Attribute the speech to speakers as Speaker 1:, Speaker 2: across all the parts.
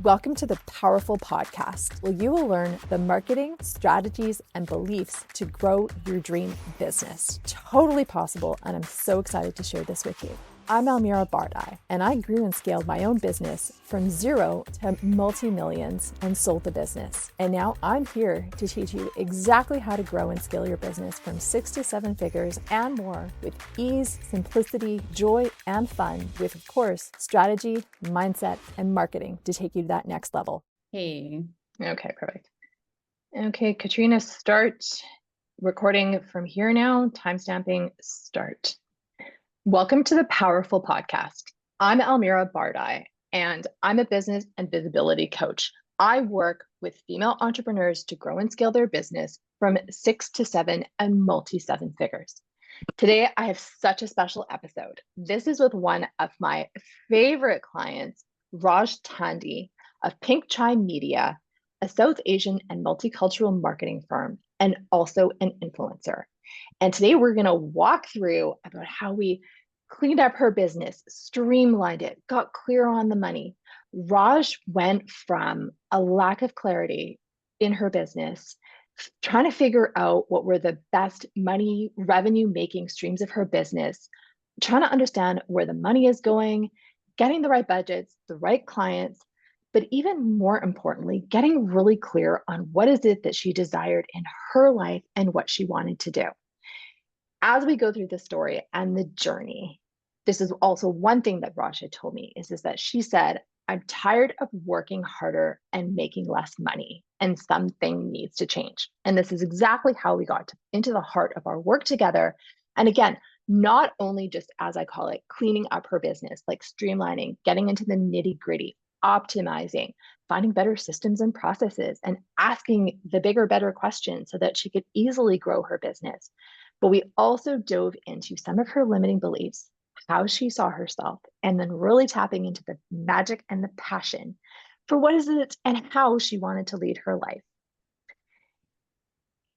Speaker 1: Welcome to the Powerful Podcast, where you will learn the marketing, strategies, and beliefs to grow your dream business. Totally possible, and I'm so excited to share this with you. I'm Almira Bardai, and I grew and scaled my own business from zero to multi-millions and sold the business. And now I'm here to teach you exactly how to grow and scale your business from 6 to 7 figures and more with ease, simplicity, joy, and fun with, of course, strategy, mindset, and marketing to take you to that next level.
Speaker 2: Hey.
Speaker 3: Okay, perfect. Okay, Katrina, start recording from here now. Timestamping start. Welcome to the Powerful Podcast. I'm Almira Bardai, and I'm a business and visibility coach. I work with female entrepreneurs to grow and scale their business from 6 to 7 and multi-7 figures. Today, I have such a special episode. This is with one of my favorite clients, Raj Tandi of Pink Chai Media, a South Asian and multicultural marketing firm, and also an influencer. And today we're going to walk through about how we cleaned up her business, streamlined it, got clear on the money. Raj went from a lack of clarity in her business, trying to figure out what were the best money revenue making streams of her business, trying to understand where the money is going, getting the right budgets, the right clients, but even more importantly, getting really clear on what is it that she desired in her life and what she wanted to do. As we go through the story and the journey, this is also one thing that Raj had told me is that she said, I'm tired of working harder and making less money, and something needs to change. And this is exactly how we got into the heart of our work together. And again, not only just, as I call it, cleaning up her business, like streamlining, getting into the nitty gritty, optimizing, finding better systems and processes, and asking the bigger, better questions so that she could easily grow her business. But we also dove into some of her limiting beliefs, how she saw herself, and then really tapping into the magic and the passion for what is it and how she wanted to lead her life.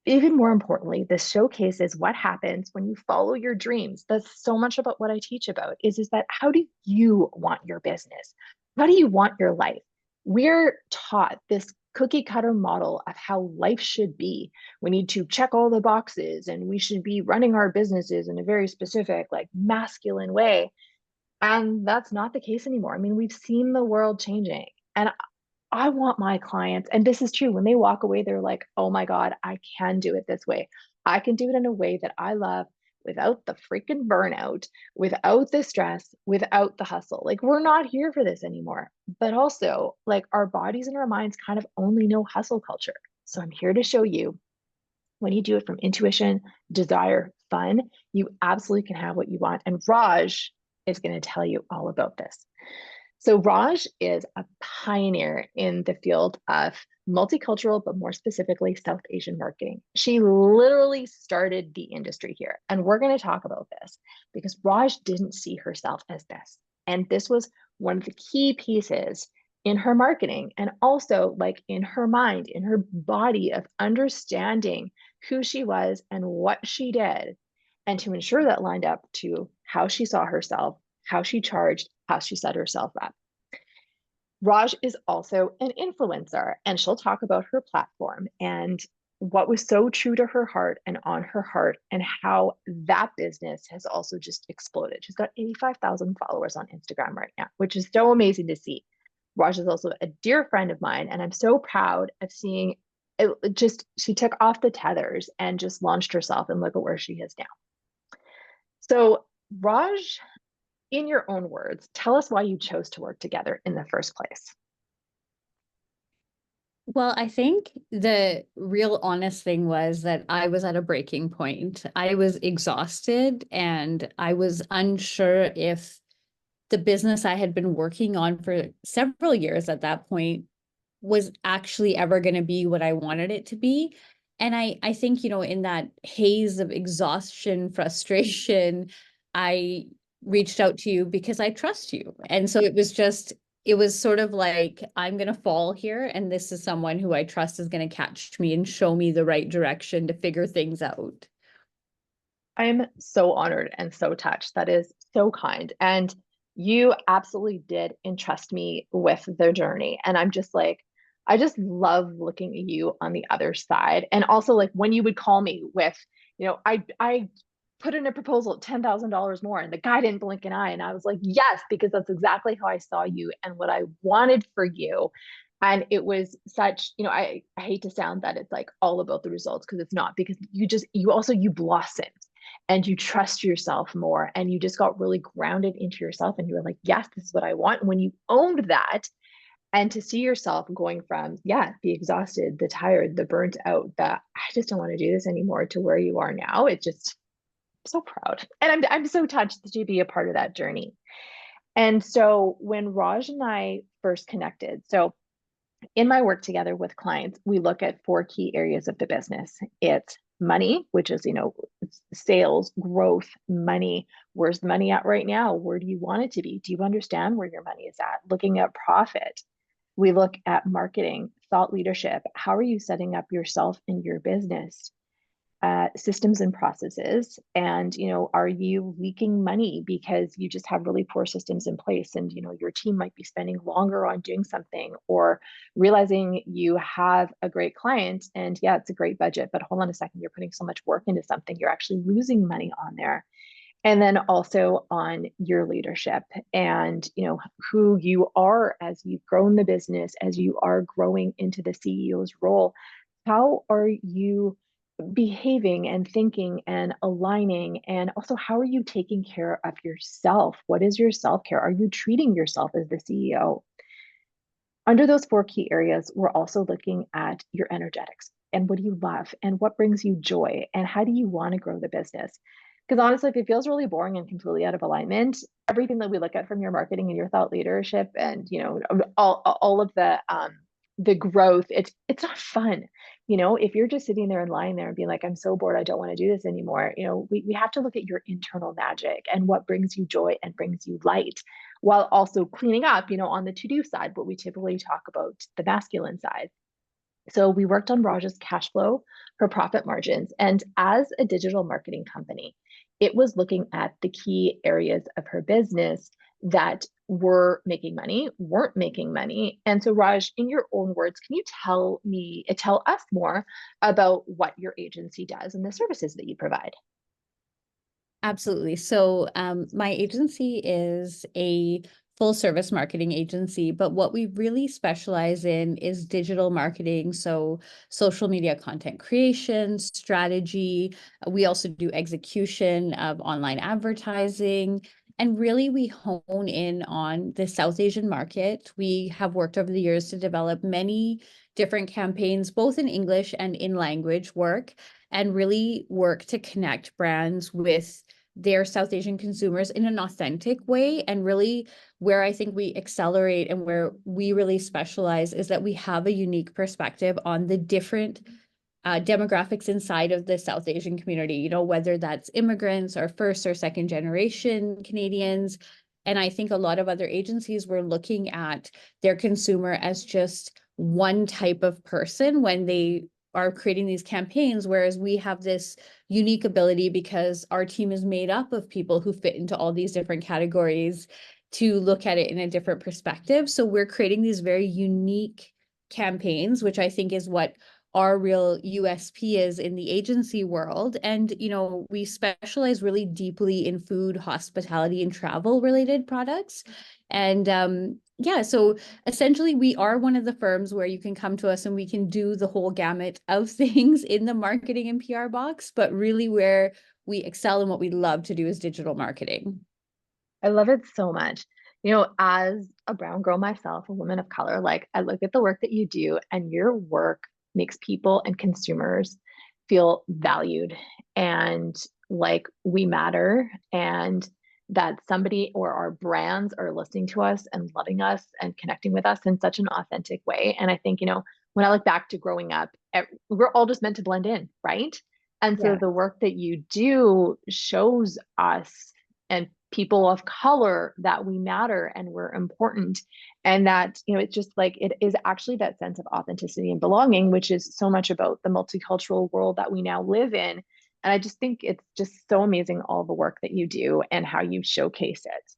Speaker 3: Even more importantly, this showcases what happens when you follow your dreams. That's so much about what I teach about is that how do you want your business? How do you want your life? We're taught this cookie cutter model of how life should be. We need to check all the boxes and we should be running our businesses in a very specific, like masculine way. And that's not the case anymore. I mean, we've seen the world changing. And I want my clients, and this is true, when they walk away, they're like, oh my God, I can do it this way. I can do it in a way that I love without the freaking burnout, without the stress, without the hustle. Like, we're not here for this anymore. But also, like, our bodies and our minds kind of only know hustle culture. So I'm here to show you when you do it from intuition, desire, fun, you absolutely can have what you want. And Raj is going to tell you all about this. So Raj is a pioneer in the field of multicultural, but more specifically, South Asian marketing. She literally started the industry here. And we're going to talk about this because Raj didn't see herself as this. And this was one of the key pieces in her marketing and also like in her mind, in her body of understanding who she was and what she did. And to ensure that lined up to how she saw herself, how she charged, how she set herself up. Raj is also an influencer, and she'll talk about her platform and what was so true to her heart and on her heart, and how that business has also just exploded. She's got 85,000 followers on Instagram right now, which is so amazing to see. Raj is also a dear friend of mine, and I'm so proud of seeing it. Just she took off the tethers and just launched herself, and look at where she is now. So Raj, in your own words, tell us why you chose to work together in the first place.
Speaker 2: Well, I think the real honest thing was that I was at a breaking point. I was exhausted and I was unsure if the business I had been working on for several years at that point was actually ever going to be what I wanted it to be. And I think, in that haze of exhaustion, frustration, I reached out to you because I trust you. And so it was sort of like, I'm going to fall here. And this is someone who I trust is going to catch me and show me the right direction to figure things out.
Speaker 3: I am so honored and so touched. That is so kind. And You absolutely did entrust me with the journey. And I'm just like, I just love looking at you on the other side. And also like when you would call me with, I put in a proposal at $10,000 more and the guy didn't blink an eye. And I was like, yes, because that's exactly how I saw you and what I wanted for you. And it was such, I hate to sound that it's like all about the results because it's not, because you blossomed and you trust yourself more and you just got really grounded into yourself and you were like, yes, this is what I want. And when you owned that, and to see yourself going from, yeah, the exhausted, the tired, the burnt out, the I just don't want to do this anymore, to where you are now, it just, I'm so proud. And I'm so touched to be a part of that journey. And so when Raj and I first connected, so in my work together with clients, we look at four key areas of the business. It's money, which is, sales, growth, money. Where's the money at right now? Where do you want it to be? Do you understand where your money is at? Looking at profit. We look at marketing, thought leadership. How are you setting up yourself and your business? Systems and processes, and are you leaking money because you just have really poor systems in place, and your team might be spending longer on doing something, or realizing you have a great client and yeah, it's a great budget, but hold on a second, you're putting so much work into something, you're actually losing money on there. And then also on your leadership and who you are as you've grown the business, as you are growing into the CEO's role. How are you behaving and thinking and aligning? And also, how are you taking care of yourself? What is your self-care? Are you treating yourself as the CEO? Under those four key areas, we're also looking at your energetics and what do you love and what brings you joy and how do you want to grow the business? Because honestly, if it feels really boring and completely out of alignment, everything that we look at from your marketing and your thought leadership and all of the growth, it's not fun. If you're just sitting there and lying there and being like, I'm so bored, I don't want to do this anymore. We have to look at your internal magic and what brings you joy and brings you light, while also cleaning up, on the to-do side, what we typically talk about the masculine side. So we worked on Raj's cash flow, her profit margins, and as a digital marketing company, it was looking at the key areas of her business that were making money, weren't making money. And so Raj, in your own words, can you tell us more about what your agency does and the services that you provide?
Speaker 2: Absolutely. So my agency is a full service marketing agency, but what we really specialize in is digital marketing. So social media content creation, strategy. We also do execution of online advertising. And really, we hone in on the South Asian market. We have worked over the years to develop many different campaigns, both in English and in language work, and really work to connect brands with their South Asian consumers in an authentic way. And really where I think we accelerate and where we really specialize is that we have a unique perspective on the different demographics inside of the South Asian community, whether that's immigrants or first or second generation Canadians. And I think a lot of other agencies were looking at their consumer as just one type of person when they are creating these campaigns, whereas we have this unique ability because our team is made up of people who fit into all these different categories to look at it in a different perspective. So we're creating these very unique campaigns, which I think is what our real USP is in the agency world. And, we specialize really deeply in food, hospitality, and travel related products. And so essentially we are one of the firms where you can come to us and we can do the whole gamut of things in the marketing and PR box, but really where we excel and what we love to do is digital marketing.
Speaker 3: I love it so much. As a brown girl myself, a woman of color, like I look at the work that you do, and your work makes people and consumers feel valued and like we matter, and that somebody or our brands are listening to us and loving us and connecting with us in such an authentic way. And I think, when I look back to growing up, we're all just meant to blend in, right? And so
Speaker 2: Yeah.
Speaker 3: the work that you do shows us and people of color that we matter and we're important, and that it's just like it is actually that sense of authenticity and belonging, which is so much about the multicultural world that we now live in. And I just think it's just so amazing, all the work that you do and how you showcase it.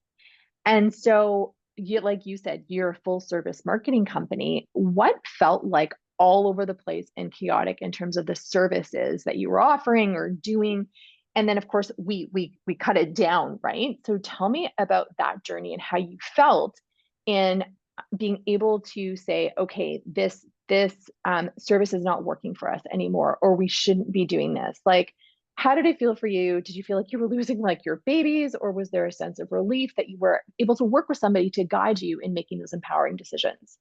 Speaker 3: And so you, like you said, you're a full service marketing company. What felt like all over the place and chaotic in terms of the services that you were offering or doing? And then of course we cut it down, right? So tell me about that journey and how you felt in being able to say, okay, this service is not working for us anymore, or we shouldn't be doing this. Like, how did it feel for you? Did you feel like you were losing like your babies, or was there a sense of relief that you were able to work with somebody to guide you in making those empowering decisions?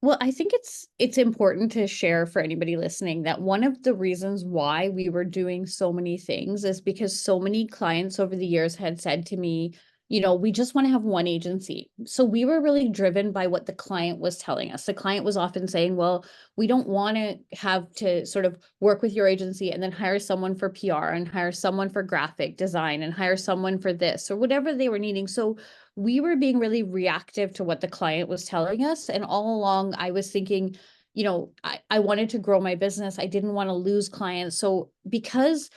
Speaker 2: Well, I think it's important to share for anybody listening that one of the reasons why we were doing so many things is because so many clients over the years had said to me, we just want to have one agency. So we were really driven by what the client was telling us. The client was often saying, well, we don't want to have to sort of work with your agency and then hire someone for PR and hire someone for graphic design and hire someone for this or whatever they were needing. So we were being really reactive to what the client was telling us. And all along, I was thinking, I wanted to grow my business. I didn't want to lose clients. So because,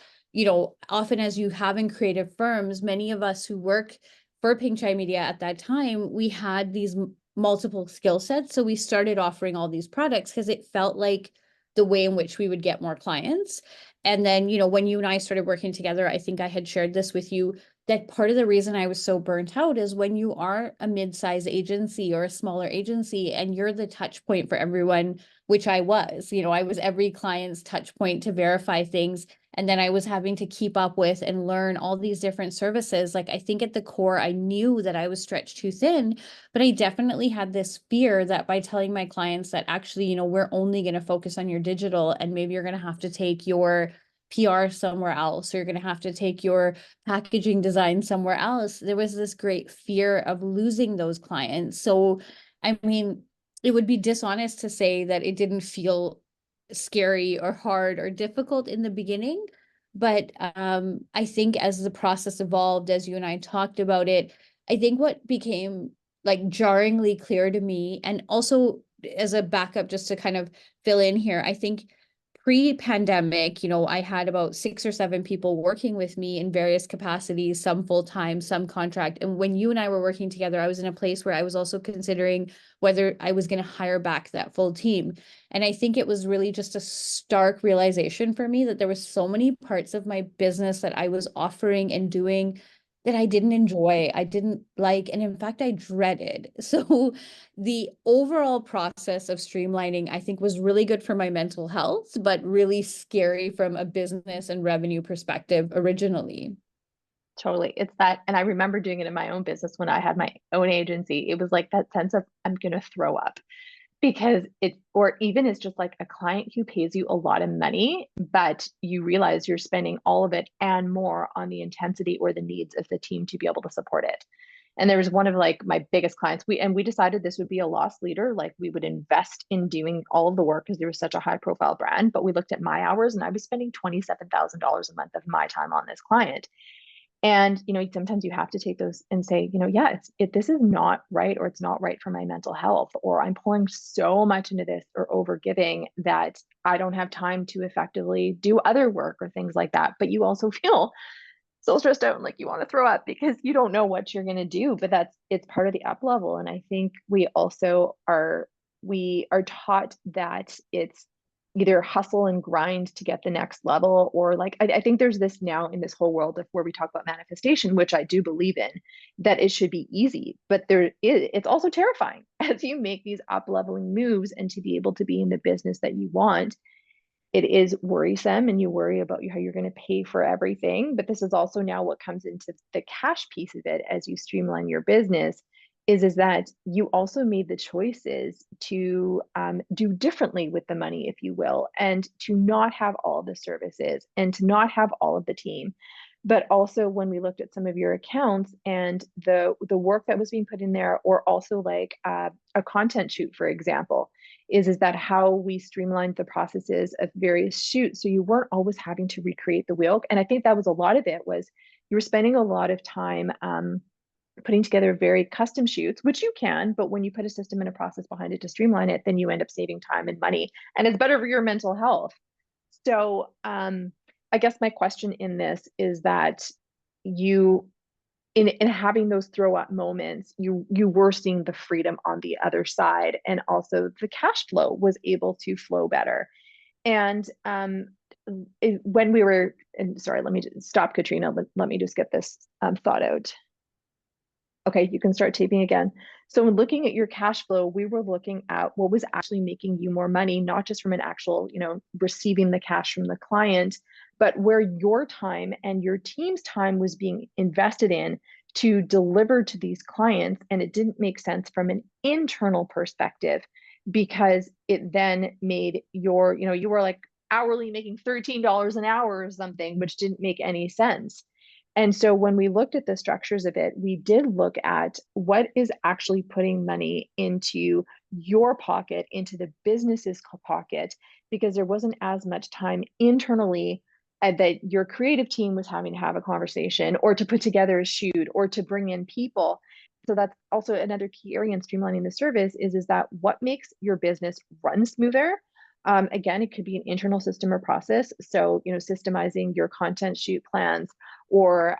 Speaker 2: often as you have in creative firms, many of us who work for Pink Chai Media at that time, we had these multiple skill sets. So we started offering all these products because it felt like the way in which we would get more clients. And then, when you and I started working together, I think I had shared this with you, that part of the reason I was so burnt out is when you are a mid-size agency or a smaller agency and you're the touch point for everyone, which I was, I was every client's touch point to verify things. And then I was having to keep up with and learn all these different services. Like, I think at the core, I knew that I was stretched too thin, but I definitely had this fear that by telling my clients that actually, we're only going to focus on your digital and maybe you're going to have to take your PR somewhere else, or you're going to have to take your packaging design somewhere else. There was this great fear of losing those clients. So, I mean, it would be dishonest to say that it didn't feel scary or hard or difficult in the beginning. But I think as the process evolved, as you and I talked about it, I think what became like jarringly clear to me, and also as a backup, just to kind of fill in here, I think pre-pandemic, I had about 6 or 7 people working with me in various capacities, some full-time, some contract. And when you and I were working together, I was in a place where I was also considering whether I was going to hire back that full team. And I think it was really just a stark realization for me that there was so many parts of my business that I was offering and doing that I didn't enjoy, I didn't like, and in fact, I dreaded. So the overall process of streamlining, I think, was really good for my mental health, but really scary from a business and revenue perspective originally.
Speaker 3: Totally. It's that. And I remember doing it in my own business when I had my own agency. It was like that sense of, I'm going to throw up, because or even it's just like a client who pays you a lot of money, but you realize you're spending all of it and more on the intensity or the needs of the team to be able to support it. And there was one of like my biggest clients. We decided this would be a loss leader. Like, we would invest in doing all of the work because there was such a high profile brand. But we looked at my hours and I was spending $27,000 a month of my time on this client. And sometimes you have to take those and say, yeah, this is not right, or it's not right for my mental health, or I'm pouring so much into this or over giving that I don't have time to effectively do other work or things like that. But you also feel so stressed out and like you want to throw up because you don't know what you're going to do. But it's part of the up level. And I think we are taught that it's either hustle and grind to get the next level, or like I think there's this now in this whole world of where we talk about manifestation, which I do believe in, that it should be easy, but it's also terrifying as you make these up leveling moves. And to be able to be in the business that you want, it is worrisome, and you worry about how you're going to pay for everything. But this is also now what comes into the cash piece of it as you streamline your business, is that you also made the choices to do differently with the money, if you will, and to not have all the services and to not have all of the team. But also, when we looked at some of your accounts and the work that was being put in there, or also like a content shoot, for example, is that how we streamlined the processes of various shoots, so you weren't always having to recreate the wheel. And I think that was a lot of it, was you were spending a lot of time putting together very custom shoots, which you can, but when you put a system and a process behind it to streamline it, then you end up saving time and money, and it's better for your mental health. So I guess my question in this is that you in having those throw up moments, you were seeing the freedom on the other side, and also the cash flow was able to flow better. And when we were, and sorry, let me just stop, Katrina. Let me just get this thought out. Okay, you can start taping again. So when looking at your cash flow, we were looking at what was actually making you more money, not just from an actual, receiving the cash from the client, but where your time and your team's time was being invested in to deliver to these clients. And it didn't make sense from an internal perspective, because it then made you were like hourly making $13 an hour or something, which didn't make any sense. And so when we looked at the structures of it, we did look at what is actually putting money into your pocket, into the business's pocket, because there wasn't as much time internally that your creative team was having to have a conversation, or to put together a shoot, or to bring in people. So that's also another key area in streamlining the service is that what makes your business run smoother. Again, it could be an internal system or process. So, systemizing your content shoot plans, or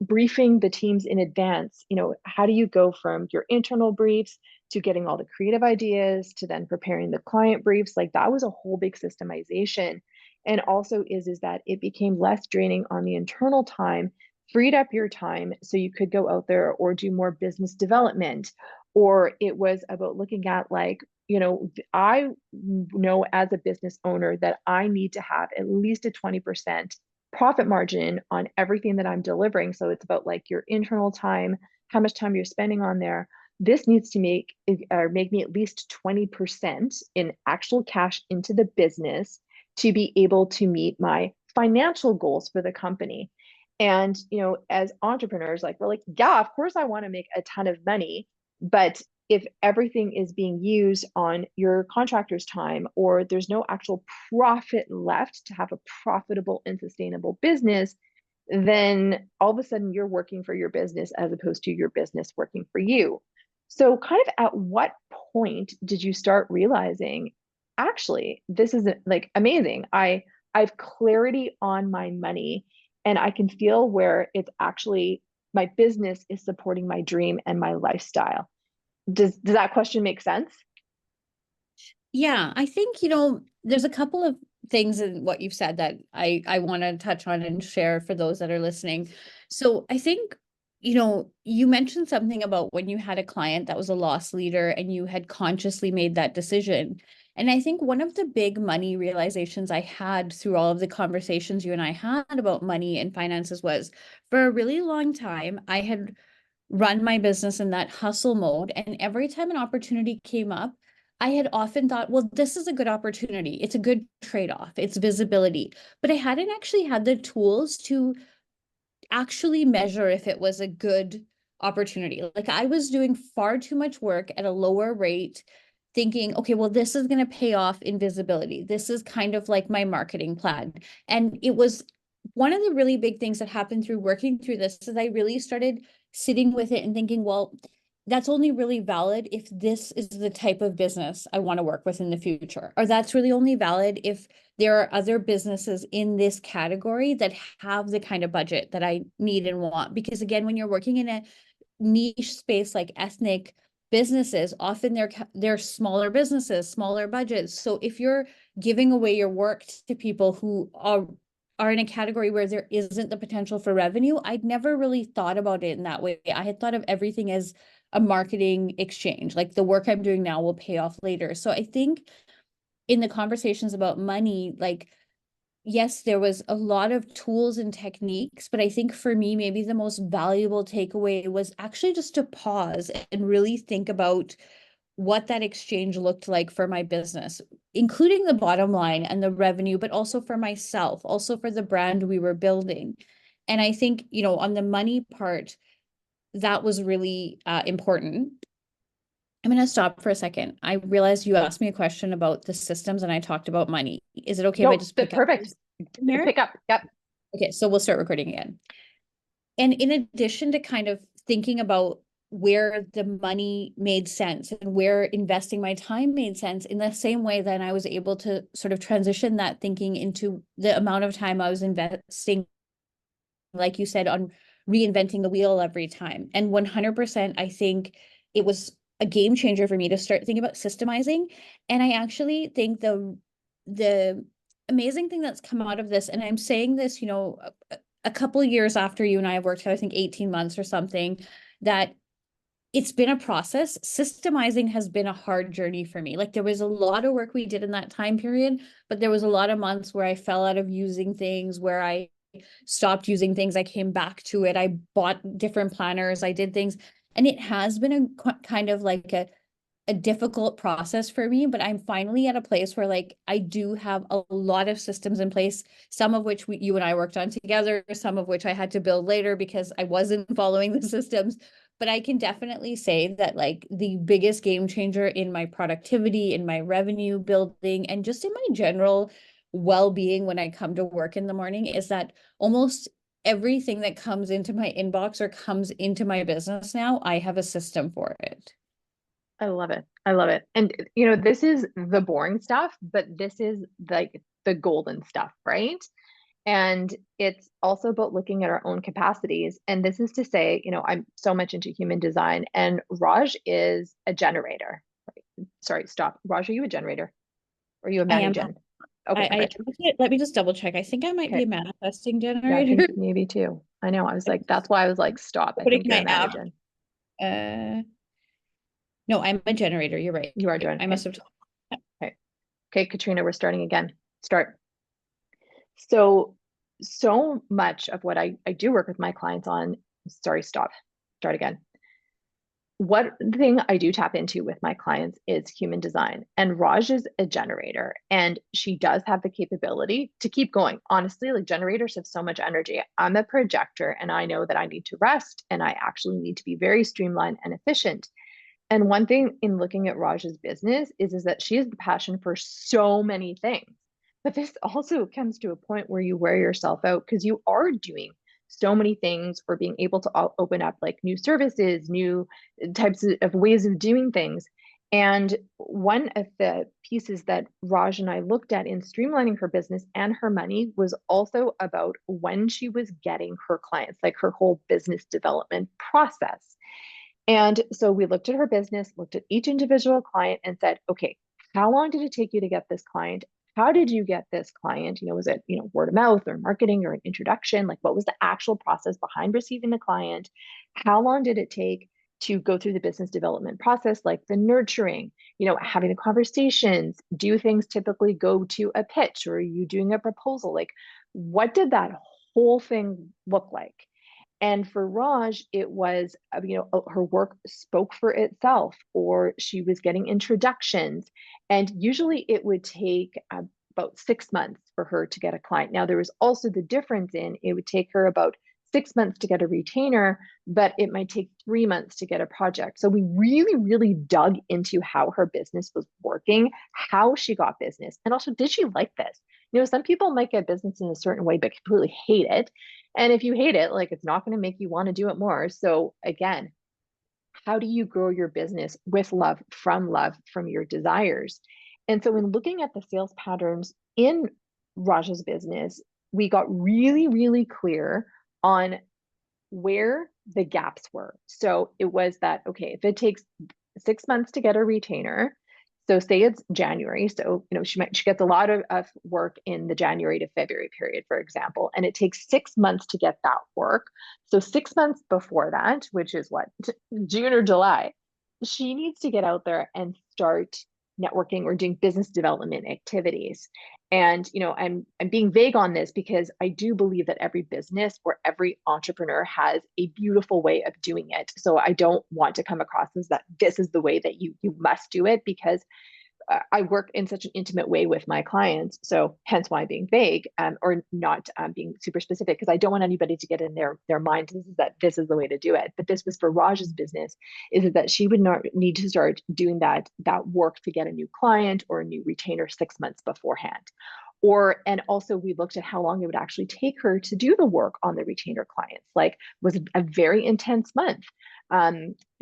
Speaker 3: briefing the teams in advance. How do you go from your internal briefs to getting all the creative ideas to then preparing the client briefs? Like, that was a whole big systemization. And also is that it became less draining on the internal time, freed up your time so you could go out there or do more business development. Or it was about looking at, like, I know as a business owner that I need to have at least a 20% profit margin on everything that I'm delivering. So it's about, like, your internal time, how much time you're spending on there. This needs to make me at least 20% in actual cash into the business to be able to meet my financial goals for the company. And, as entrepreneurs, like, we're like, yeah, of course I want to make a ton of money, but if everything is being used on your contractor's time, or there's no actual profit left to have a profitable and sustainable business, then all of a sudden you're working for your business as opposed to your business working for you. So kind of at what point did you start realizing, actually, this is like amazing. I've clarity on my money, and I can feel where it's actually my business is supporting my dream and my lifestyle. Does that question make sense?
Speaker 2: Yeah, I think, there's a couple of things in what you've said that I want to touch on and share for those that are listening. So I think, you mentioned something about when you had a client that was a loss leader and you had consciously made that decision. And I think one of the big money realizations I had through all of the conversations you and I had about money and finances was, for a really long time, I had run my business in that hustle mode. And every time an opportunity came up, I had often thought, well, this is a good opportunity. It's a good trade-off. It's visibility. But I hadn't actually had the tools to actually measure if it was a good opportunity. Like, I was doing far too much work at a lower rate, thinking, okay, well, this is going to pay off in visibility. This is kind of like my marketing plan. And it was one of the really big things that happened through working through this is I really started sitting with it and thinking, well, that's only really valid if this is the type of business I want to work with in the future. Or that's really only valid if there are other businesses in this category that have the kind of budget that I need and want. Because again, when you're working in a niche space like ethnic businesses, often they're smaller businesses, smaller budgets. So if you're giving away your work to people who are in a category where there isn't the potential for revenue, I'd never really thought about it in that way. I had thought of everything as a marketing exchange, like the work I'm doing now will pay off later. So I think in the conversations about money, like, yes, there was a lot of tools and techniques, but I think for me, maybe the most valuable takeaway was actually just to pause and really think about what that exchange looked like for my business, including the bottom line and the revenue, but also for myself, also for the brand we were building. And I think, on the money part, that was really important. I'm going to stop for a second. I realized you asked me a question about the systems and I talked about money. Is it okay if I just pick
Speaker 3: perfect. Pick up. Yep.
Speaker 2: Okay, so we'll start recording again. And in addition to kind of thinking about where the money made sense and where investing my time made sense, in the same way that I was able to sort of transition that thinking into the amount of time I was investing, like you said, on reinventing the wheel every time. And 100%, I think it was a game changer for me to start thinking about systemizing. And I actually think the amazing thing that's come out of this, and I'm saying this, a couple of years after you and I have worked out, I think 18 months or something, that it's been a process. Systemizing has been a hard journey for me. Like there was a lot of work we did in that time period, but there was a lot of months where I fell out of using things, where I stopped using things. I came back to it. I bought different planners. I did things. And it has been a kind of like a difficult process for me, but I'm finally at a place where like I do have a lot of systems in place, some of which you and I worked on together, some of which I had to build later because I wasn't following the systems. But I can definitely say that like the biggest game changer in my productivity, in my revenue building, and just in my general well-being when I come to work in the morning is that almost everything that comes into my inbox or comes into my business now, I have a system for it.
Speaker 3: I love it. I love it. And this is the boring stuff, but this is like the golden stuff, right? And it's also about looking at our own capacities. And this is to say, I'm so much into human design, and Raj is a generator. Sorry, stop. Raj, are you a generator? Or are you a
Speaker 2: I am.
Speaker 3: Gen? Okay, perfect.
Speaker 2: Let me just double check. I think I might be
Speaker 3: Okay.
Speaker 2: a manifesting
Speaker 3: Yeah, I
Speaker 2: generator.
Speaker 3: think maybe too. I know. I was like, that's why I was like, stop. I
Speaker 2: Putting
Speaker 3: think you're
Speaker 2: my
Speaker 3: a
Speaker 2: app.
Speaker 3: Gen.
Speaker 2: No, I'm a generator. You're right.
Speaker 3: You are doing.
Speaker 2: I must have.
Speaker 3: Okay. Okay, Katrina, we're starting again. Start. So much of what I do work with my clients on, sorry, stop, start again. What thing I do tap into with my clients is human design. And Raj is a generator, and she does have the capability to keep going. Honestly, like generators have so much energy. I'm a projector, and I know that I need to rest, and I actually need to be very streamlined and efficient. And one thing in looking at Raj's business is that she has the passion for so many things. But this also comes to a point where you wear yourself out because you are doing so many things, or being able to open up like new services, new types of ways of doing things. And one of the pieces that Raj and I looked at in streamlining her business and her money was also about when she was getting her clients, like her whole business development process. And so we looked at her business, looked at each individual client, and said, okay, how long did it take you to get this client? How did you get this client? Was it, word of mouth or marketing or an introduction? Like, what was the actual process behind receiving the client? How long did it take to go through the business development process, like the nurturing, having the conversations? Do things typically go to a pitch, or are you doing a proposal? Like, what did that whole thing look like? And for Raj, it was, her work spoke for itself, or she was getting introductions. And usually it would take about 6 months for her to get a client. Now, there was also the difference in it would take her about 6 months to get a retainer, but it might take 3 months to get a project. So we really, really dug into how her business was working, how she got business, and also, did she like this? Some people might get business in a certain way, but completely hate it. And if you hate it, like, it's not going to make you want to do it more. So again, how do you grow your business with love, from your desires? And so in looking at the sales patterns in Raj's business, we got really, really clear on where the gaps were. So it was that, okay, if it takes 6 months to get a retainer, so say it's January, so she gets a lot of work in the January to February period, for example, and it takes 6 months to get that work. So 6 months before that, which is what, June or July, she needs to get out there and start networking or doing business development activities. And I'm being vague on this because I do believe that every business or every entrepreneur has a beautiful way of doing it. So I don't want to come across as that this is the way that you must do it, because I work in such an intimate way with my clients. So hence why I'm being vague, or not being super specific, because I don't want anybody to get in their mind that this is the way to do it. But this was for Raj's business, is that she would not need to start doing that work to get a new client or a new retainer 6 months beforehand. And also we looked at how long it would actually take her to do the work on the retainer clients. Like, was a very intense month.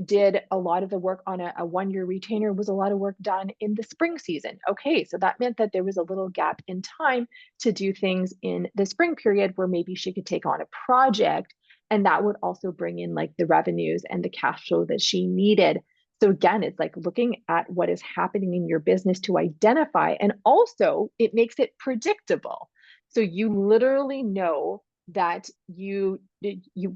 Speaker 3: Did a lot of the work on a 1-year retainer, was a lot of work done in the spring season. Okay, so that meant that there was a little gap in time to do things in the spring period where maybe she could take on a project And that would also bring in like the revenues and the cash flow that she needed. So again, it's like looking at what is happening in your business to identify, and also it makes it predictable. So you literally know that you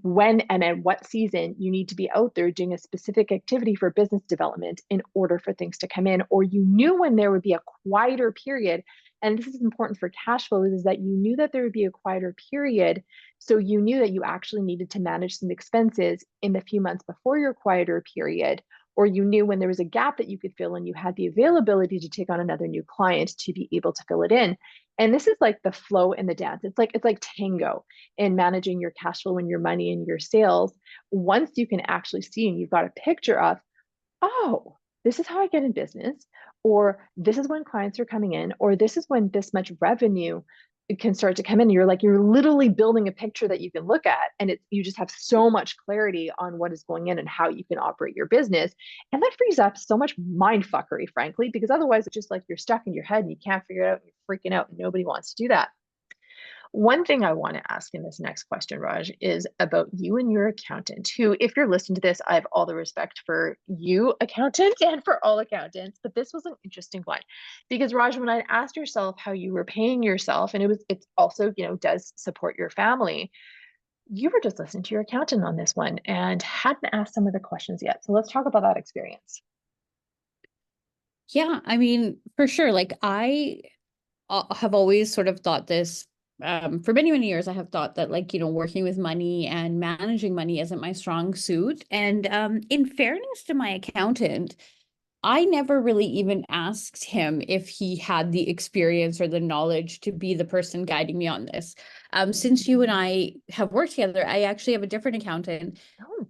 Speaker 3: when and at what season you need to be out there doing a specific activity for business development in order for things to come in, or you knew when there would be a quieter period. And this is important for cash flows, is that you knew that there would be a quieter period, so you knew that you actually needed to manage some expenses in the few months before your quieter period, or you knew when there was a gap that you could fill and you had the availability to take on another new client to be able to fill it in. And this is like the flow and the dance. It's like tango in managing your cash flow and your money and your sales. Once you can actually see and you've got a picture of, oh, this is how I get in business, or this is when clients are coming in, or this is when this much revenue can start to come in. You're literally building a picture that you can look at, and you just have so much clarity on what is going in and how you can operate your business. And that frees up so much mind fuckery, frankly, because otherwise it's just like you're stuck in your head and you can't figure it out and you're freaking out, and nobody wants to do that. One thing I want to ask in this next question, Raj, is about you and your accountant, who, if you're listening to this, I have all the respect for you, accountant, and for all accountants. But this was an interesting one because, Raj, when I asked yourself how you were paying yourself, and it's also, does support your family, you were just listening to your accountant on this one and hadn't asked some of the questions yet. So let's talk about that experience.
Speaker 2: Yeah, I mean, for sure. Like I have always sort of thought this, for many, many years, I have thought that like, working with money and managing money isn't my strong suit. And in fairness to my accountant, I never really even asked him if he had the experience or the knowledge to be the person guiding me on this. Since you and I have worked together, I actually have a different accountant.
Speaker 3: Oh.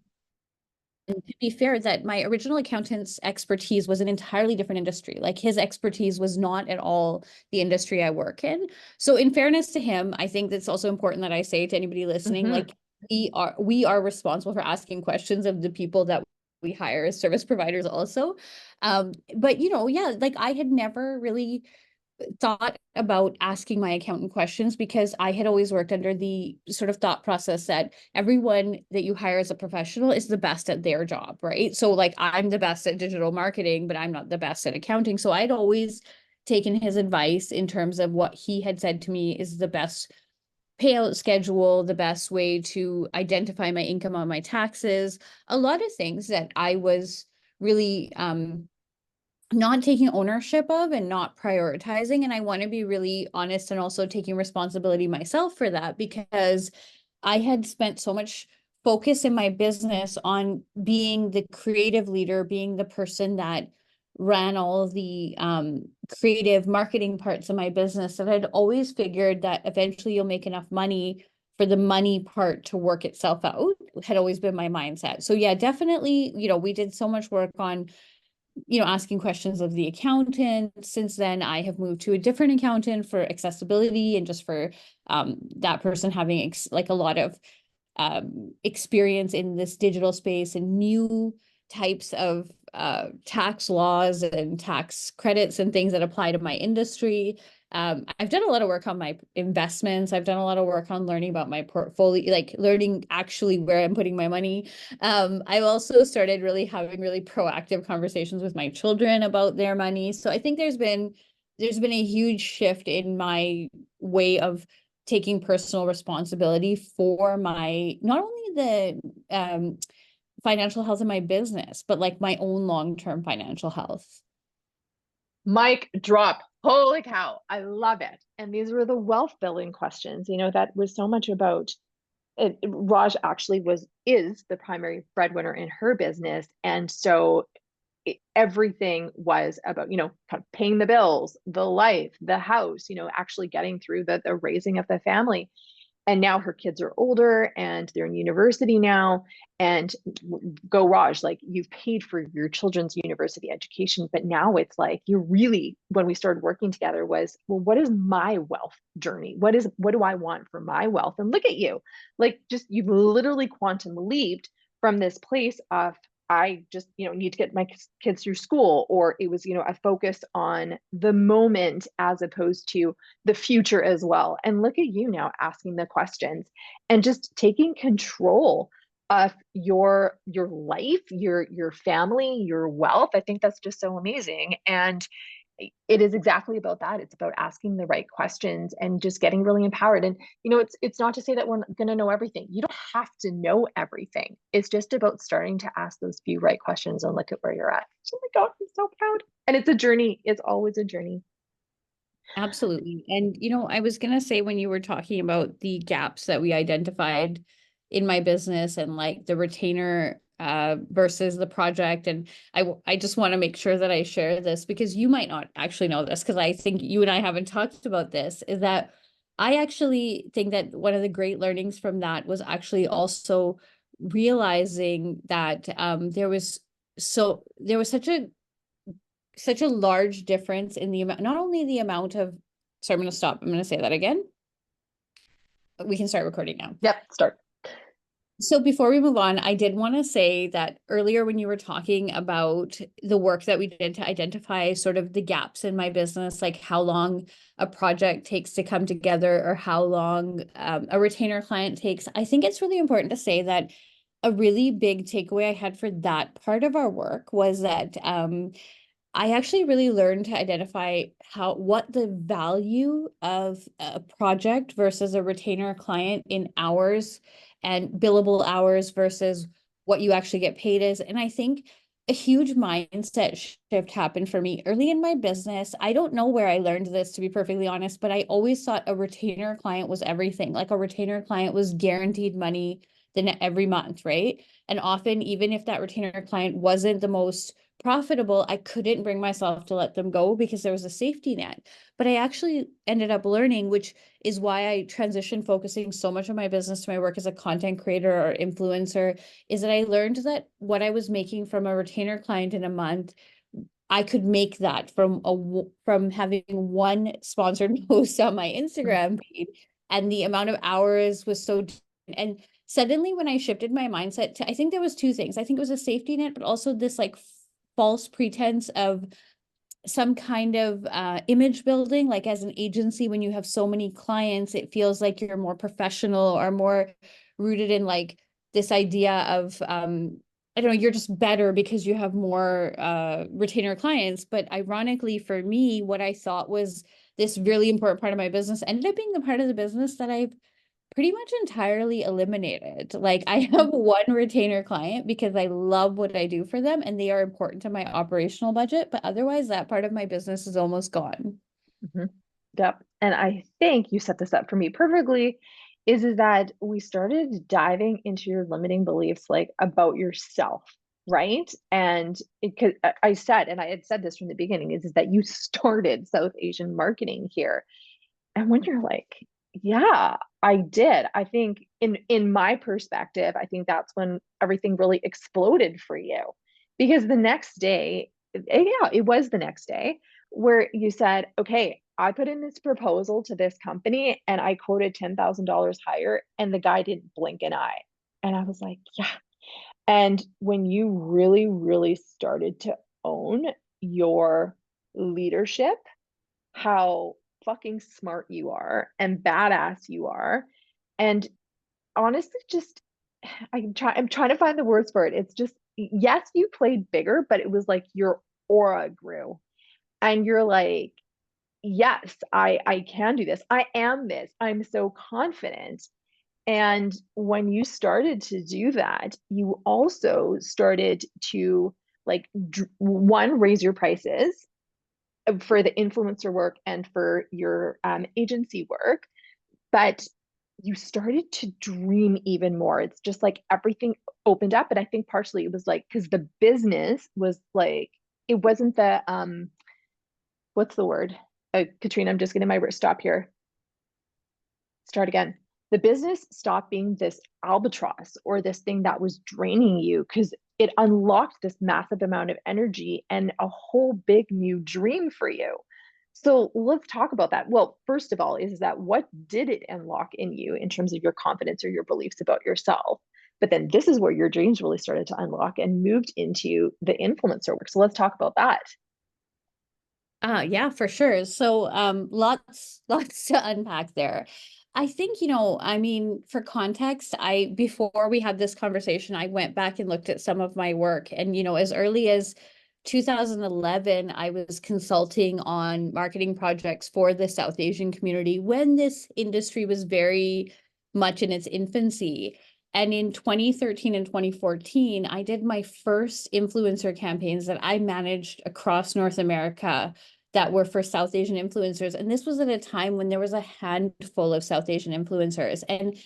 Speaker 2: And to be fair, that my original accountant's expertise was an entirely different industry. Like his expertise was not at all the industry I work in. So in fairness to him, I think that's also important that I say to anybody listening, like we are responsible for asking questions of the people that we hire as service providers also. But yeah, like I had never really thought about asking my accountant questions because I had always worked under the sort of thought process that everyone that you hire as a professional is the best at their job, right? So like I'm the best at digital marketing, but I'm not the best at accounting. So I'd always taken his advice in terms of what he had said to me is the best payout schedule, the best way to identify my income on my taxes, a lot of things that I was really not taking ownership of and not prioritizing. And I want to be really honest and also taking responsibility myself for that because I had spent so much focus in my business on being the creative leader, being the person that ran all of the creative marketing parts of my business, that I'd always figured that eventually you'll make enough money for the money part to work itself out, had always been my mindset. So yeah, definitely, we did so much work on asking questions of the accountant. Since then, I have moved to a different accountant for accessibility and just for that person having like a lot of experience in this digital space and new types of tax laws and tax credits and things that apply to my industry. I've done a lot of work on my investments. I've done a lot of work on learning about my portfolio, like learning actually where I'm putting my money. I've also started really having really proactive conversations with my children about their money. So I think there's been a huge shift in my way of taking personal responsibility for my, not only the financial health of my business, but like my own long-term financial health.
Speaker 3: Mic drop. Holy cow. I love it. And these were the wealth building questions. That was so much about it. Raj actually is the primary breadwinner in her business. And so everything was about, kind of paying the bills, the life, the house, actually getting through the raising of the family. And now her kids are older and they're in university now. And go, Raj, like you've paid for your children's university education, but now it's like you really, when we started working together, was, well, what is my wealth journey? What do I want for my wealth? And look at you, like just you've literally quantum leaped from this place of I just, need to get my kids through school, or it was, a focus on the moment as opposed to the future as well. And look at you now asking the questions and just taking control of your life, your family, your wealth. I think that's just so amazing. And it is exactly about that. It's about asking the right questions and just getting really empowered. And it's not to say that we're going to know everything. You don't have to know everything. It's just about starting to ask those few right questions and look at where you're at. Oh my God, I'm so proud. And it's a journey. It's always a journey.
Speaker 2: Absolutely. And, I was going to say, when you were talking about the gaps that we identified in my business and like the retainer versus the project. And I just want to make sure that I share this, because you might not actually know this, because I think you and I haven't talked about this, is that I actually think that one of the great learnings from that was actually also realizing that there was such a large difference in the amount, not only the amount of, so I'm going to stop. I'm going to say that again. We can start recording now.
Speaker 3: Yep, start.
Speaker 2: So before we move on, I did want to say that earlier when you were talking about the work that we did to identify sort of the gaps in my business, like how long a project takes to come together or how long a retainer client takes, I think it's really important to say that a really big takeaway I had for that part of our work was that I actually really learned to identify what the value of a project versus a retainer client in hours and billable hours versus what you actually get paid is. And I think a huge mindset shift happened for me early in my business. I don't know where I learned this, to be perfectly honest, but I always thought a retainer client was everything. Like a retainer client was guaranteed money every month, right? And often, even if that retainer client wasn't the most profitable, I couldn't bring myself to let them go because there was a safety net. But I actually ended up learning, which is why I transitioned focusing so much of my business to my work as a content creator or influencer, is that I learned that what I was making from a retainer client in a month, I could make that from having one sponsored post on my Instagram feed, and the amount of hours was so. And suddenly when I shifted my mindset to, I think there was two things. I think it was a safety net, but also this like false pretense of some kind of image building. Like as an agency, when you have so many clients, it feels like you're more professional or more rooted in like this idea of I don't know, you're just better because you have more retainer clients. But ironically for me, what I thought was this really important part of my business ended up being the part of the business that I've pretty much entirely eliminated. Like I have one retainer client because I love what I do for them and they are important to my operational budget, but otherwise that part of my business is almost gone.
Speaker 3: Mm-hmm. Yep. And I think you set this up for me perfectly, is that we started diving into your limiting beliefs, like about yourself, right? And I said, and I had said this from the beginning, is that you started South Asian marketing here. And when you're like, yeah, I did. I think in my perspective, I think that's when everything really exploded for you. Because the next day, yeah, it was the next day where you said, okay, I put in this proposal to this company and I quoted $10,000 higher, and the guy didn't blink an eye. And I was like, yeah. And when you really, really started to own your leadership, how fucking smart you are and badass you are. And honestly, just I'm trying to find the words for it. It's just, yes, you played bigger, but it was like your aura grew. And you're like, yes, I can do this. I am this. I'm so confident. And when you started to do that, you also started to like one, raise your prices for the influencer work and for your agency work, but you started to dream even more. It's just like everything opened up. And I think partially it was like because the business was like, it wasn't the what's the word? Katrina, I'm just getting my stop here. Start again. The business stopped being this albatross or this thing that was draining you, because it unlocked this massive amount of energy and a whole big new dream for you. So let's talk about that. Well, first of all, is that what did it unlock in you in terms of your confidence or your beliefs about yourself? But then this is where your dreams really started to unlock and moved into the influencer work. So let's talk about that.
Speaker 2: Yeah, for sure. So, lots to unpack there. I think, I mean, for context, before we had this conversation, I went back and looked at some of my work. And, as early as 2011, I was consulting on marketing projects for the South Asian community when this industry was very much in its infancy. And in 2013 and 2014, I did my first influencer campaigns that I managed across North America that were for South Asian influencers. And this was at a time when there was a handful of South Asian influencers. And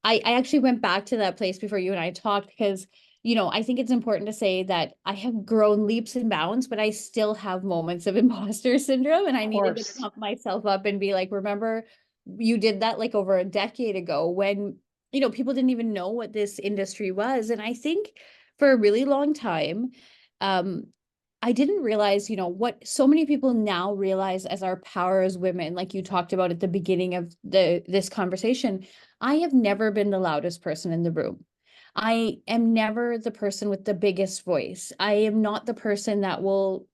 Speaker 2: I actually went back to that place before you and I talked because, I think it's important to say that I have grown leaps and bounds, but I still have moments of imposter syndrome. And I needed to pump myself up and be like, remember, you did that like over a decade ago when, people didn't even know what this industry was. And I think for a really long time, I didn't realize, what so many people now realize as our power as women, like you talked about at the beginning of this conversation. I have never been the loudest person in the room. I am never the person with the biggest voice. I am not the person that will,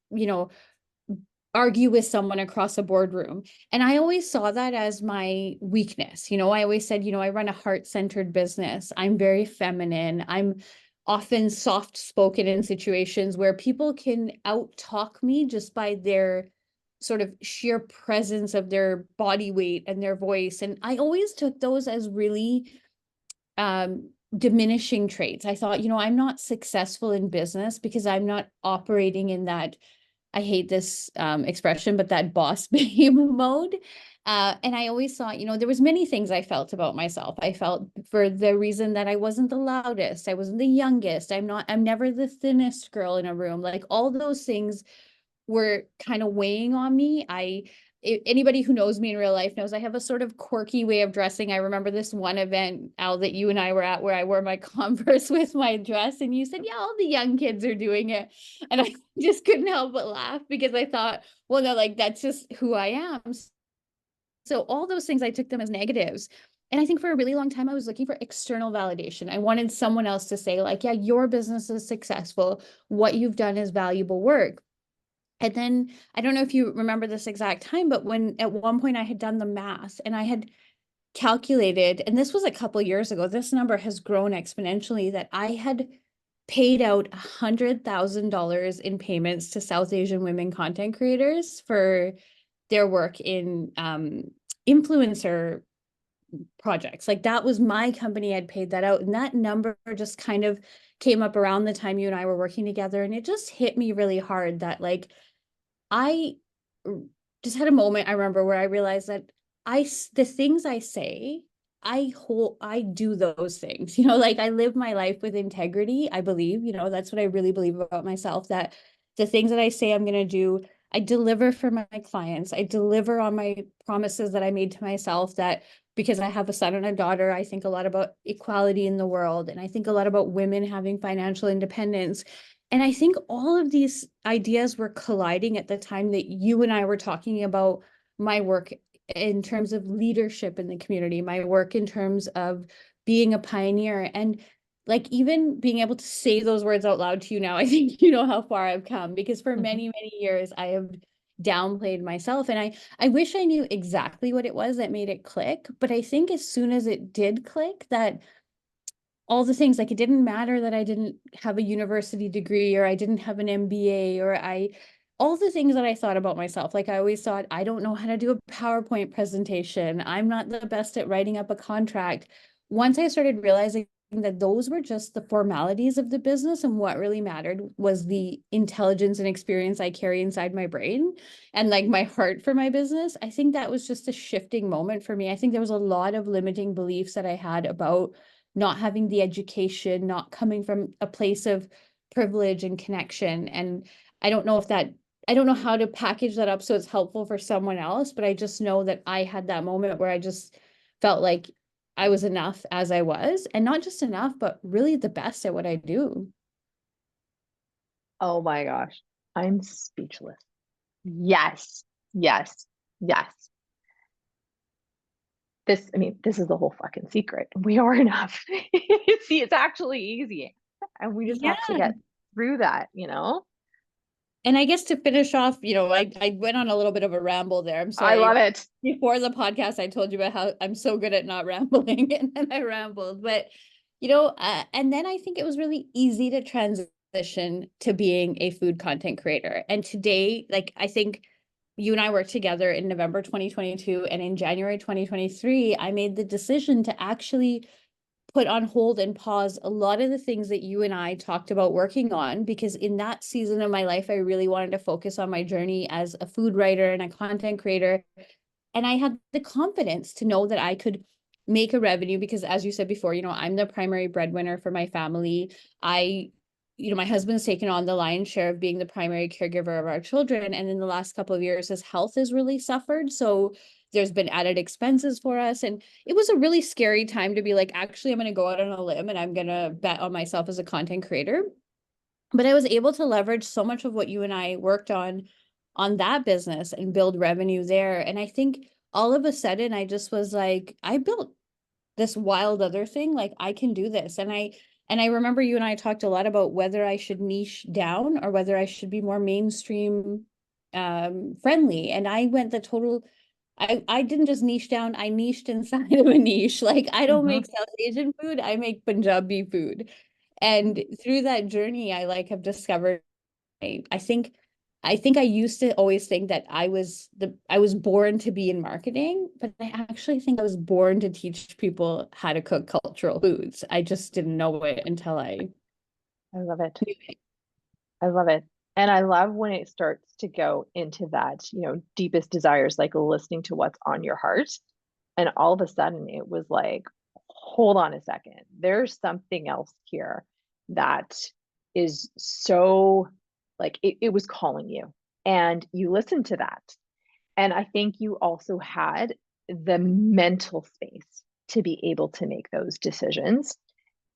Speaker 2: argue with someone across a boardroom. And I always saw that as my weakness. I always said, I run a heart-centered business. I'm very feminine. I'm often soft spoken in situations where people can out talk me just by their sort of sheer presence of their body weight and their voice. And I always took those as really diminishing traits. I thought, I'm not successful in business because I'm not operating in that, I hate this expression, but that boss babe mode. And I always thought, there was many things I felt about myself. I felt for the reason that I wasn't the loudest, I wasn't the youngest, I'm never the thinnest girl in a room. Like all those things were kind of weighing on me. Anybody who knows me in real life knows I have a sort of quirky way of dressing. I remember this one event, Al, that you and I were at where I wore my Converse with my dress and you said, yeah, all the young kids are doing it. And I just couldn't help but laugh because I thought, well, no, like that's just who I am. So all those things, I took them as negatives. And I think for a really long time, I was looking for external validation. I wanted someone else to say like, yeah, your business is successful. What you've done is valuable work. And then I don't know if you remember this exact time, but when at one point I had done the math and I had calculated, and this was a couple years ago, this number has grown exponentially, that I had paid out $100,000 in payments to South Asian women content creators for their work in influencer projects. Like that was my company had paid that out. And that number just kind of came up around the time you and I were working together. And it just hit me really hard that like, I just had a moment, I remember, where I realized that the things I say, I do those things, like I live my life with integrity. I believe, that's what I really believe about myself, that the things that I say I'm going to do, I deliver for my clients. I deliver on my promises that I made to myself, that because I have a son and a daughter, I think a lot about equality in the world. And I think a lot about women having financial independence. And I think all of these ideas were colliding at the time that you and I were talking about my work in terms of leadership in the community, my work in terms of being a pioneer, and like even being able to say those words out loud to you now, I think you know how far I've come, because for many, many years I have downplayed myself. And I wish I knew exactly what it was that made it click. But I think as soon as it did click, that all the things, like it didn't matter that I didn't have a university degree or I didn't have an MBA or all the things that I thought about myself. Like I always thought, I don't know how to do a PowerPoint presentation. I'm not the best at writing up a contract. Once I started realizing that those were just the formalities of the business, and what really mattered was the intelligence and experience I carry inside my brain and like my heart for my business, I think that was just a shifting moment for me. I think there was a lot of limiting beliefs that I had about not having the education, not coming from a place of privilege and connection. And I don't know if that, I don't know how to package that up so it's helpful for someone else, but I just know that I had that moment where I just felt like I was enough as I was, and not just enough, but really the best at what I do.
Speaker 3: Oh my gosh, I'm speechless. Yes, yes, yes. this, I mean, this is the whole fucking secret. We are enough. See, it's actually easy. And we just have to
Speaker 2: Yeah.
Speaker 3: get through that, you know?
Speaker 2: And I guess to finish off, I went on a little bit of a ramble there. I'm
Speaker 3: I
Speaker 2: sorry.
Speaker 3: love it.
Speaker 2: Before the podcast, I told you about how I'm so good at not rambling, and then I rambled. But, and then I think it was really easy to transition to being a food content creator. And today, like, I think you and I worked together in November 2022, and in January 2023, I made the decision to actually put on hold and pause a lot of the things that you and I talked about working on, because in that season of my life, I really wanted to focus on my journey as a food writer and a content creator. And I had the confidence to know that I could make a revenue because, as you said before, I'm the primary breadwinner for my family. My husband's taken on the lion's share of being the primary caregiver of our children. And in the last couple of years, his health has really suffered. So there's been added expenses for us. And it was a really scary time to be like, actually, I'm going to go out on a limb and I'm going to bet on myself as a content creator. But I was able to leverage so much of what you and I worked on that business and build revenue there. And I think all of a sudden I just was like, I built this wild other thing. Like, I can do this. And I remember you and I talked a lot about whether I should niche down or whether I should be more mainstream friendly. And I went the total, I didn't just niche down, I niched inside of a niche. Like, I don't
Speaker 3: Mhm.
Speaker 2: make South Asian food, I make Punjabi food. And through that journey, I have discovered, I think I used to always think that I was born to be in marketing, but I actually think I was born to teach people how to cook cultural foods. I just didn't know it until I
Speaker 3: I love it.
Speaker 2: knew it.
Speaker 3: I love it. And I love when it starts to go into that, deepest desires, like listening to what's on your heart. And all of a sudden it was like, hold on a second. There's something else here that is so like it was calling you. And you listened to that. And I think you also had the mental space to be able to make those decisions.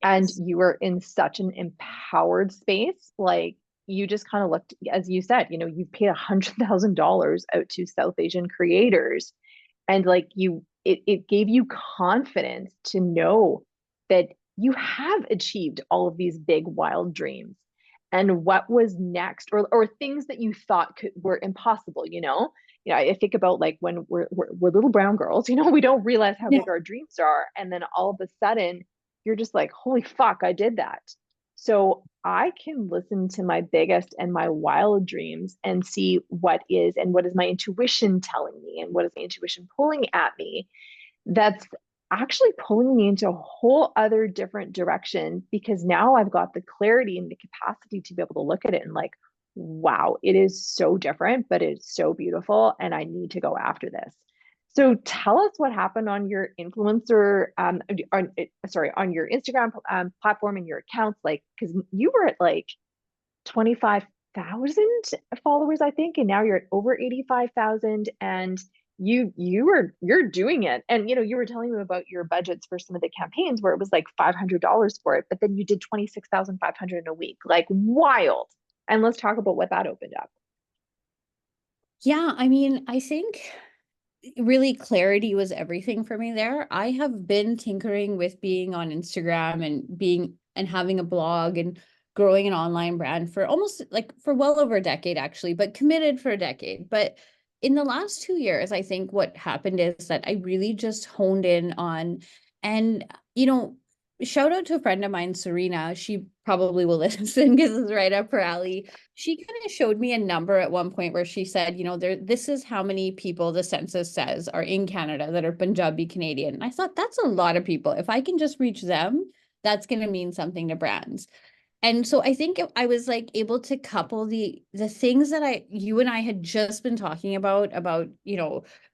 Speaker 3: And
Speaker 2: Yes.
Speaker 3: you were in such an empowered space. Like you just kind of looked, as you said, you paid $100,000 out to South Asian creators. And like it gave you confidence to know that you have achieved all of these big wild dreams. And what was next, or things that you thought were impossible, I think about like when we're little brown girls, we don't realize how
Speaker 2: Yeah.
Speaker 3: big our dreams are. And then all of a sudden, you're just like, holy fuck, I did that. So I can listen to my biggest and my wild dreams and see what is my intuition telling me and what is my intuition pulling at me that's actually pulling me into a whole other different direction, because now I've got the clarity and the capacity to be able to look at it and like, wow, it is so different, but it's so beautiful. And I need to go after this. So tell us what happened on your influencer, on your Instagram platform and your accounts, like, because you were at like 25,000 followers, I think, and now you're at over 85,000, and you're doing it. And you were telling me about your budgets for some of the campaigns where it was like $500 for it, but then you did 26,500 in a week, like wild. And let's talk about what that opened up.
Speaker 2: Yeah, I mean, I think really clarity was everything for me there. I have been tinkering with being on Instagram and having a blog and growing an online brand for almost for well over a decade, actually, but committed for a decade. But in the last 2 years, I think what happened is that I really just honed in on, and, shout out to a friend of mine, Serena. She probably will listen because it's right up her alley. She kind of showed me a number at one point where she said, this is how many people the census says are in Canada that are Punjabi Canadian. And I thought, that's a lot of people. If I can just reach them, that's going to mean something to brands. And so I think I was able to couple the things that you and I had just been talking about,